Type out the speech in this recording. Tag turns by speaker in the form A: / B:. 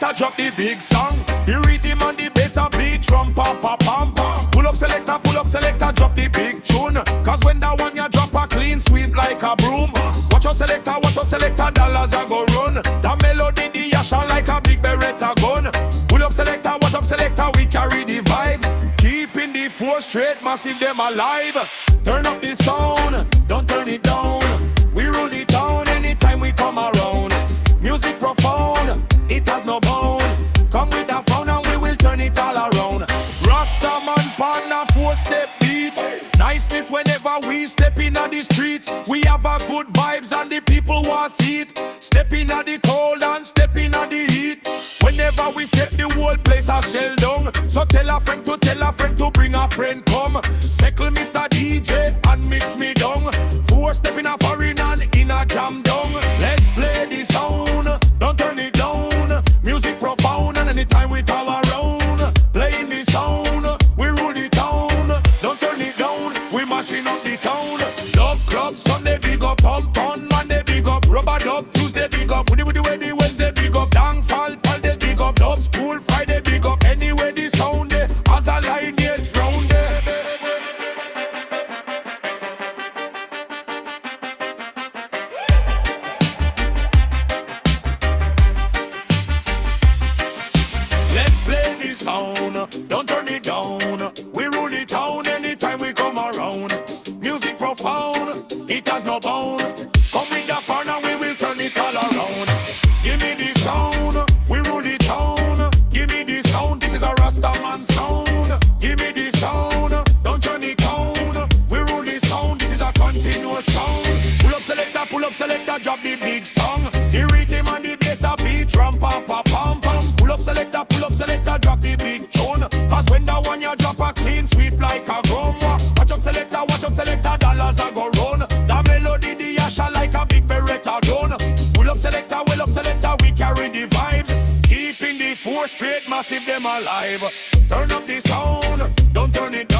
A: selector, drop the big song. The rhythm and the bass a beat drum, pam pam pam pam. Pull up selector, drop the big tune. Cause when that one you drop a clean sweep like a broom. Watch out selector, dollars a go run. That melody the yasha like a big beretta gun. Pull up selector, watch up selector, we carry the vibes. Keeping the four straight, massive them alive. Turn up the sound, don't turn it down. We rule it down anytime we come around. Music profound, it has no bound. Come with the phone and we will turn it all around. Rasta man pan a 4-step beat. Niceness whenever we step in the streets. We have a good vibes and the people want see it. Step in the cold and step in the heat. Whenever we step the whole place a shell down. So tell a friend to bring a friend come. Settle Mr. DJ and mix me down. 4-step in a foreign and in a jam down. Let's play the sound, don't turn it down. Music profound and anytime we all around. Playing the sound, we rule the town. Don't turn it down, we mashing up the town. Dub club Sunday big up, pump on Monday big up, rubber dub Tuesday big up, woody Wednesday Wednesday big up, dance hall Friday big up, dub school Friday big up. Anyway the sound there, as a lineage round there. Let's play the sound, don't turn it down. We rule the town anytime we come around. Music profound, it has no bound. Come with the fun and we will turn it all around. Give me the sound, we rule the town. Give me the sound, this is a Rasta man sound. Give me the sound, don't turn it down. We rule the sound, this is a continuous sound. Pull up selector, drop the big song. The rhythm and the bass a beat drum, pam pam pam pam. Pull up selector, drop the big tune. Cause when that one you drop a clean sweep like a drum. Watch up selector, dollars a go run. The melody the yasha like a big beretta gun. Pull up selector, we carry the vibes. Keeping the 4 straight, massive them alive. Turn up the sound, don't turn it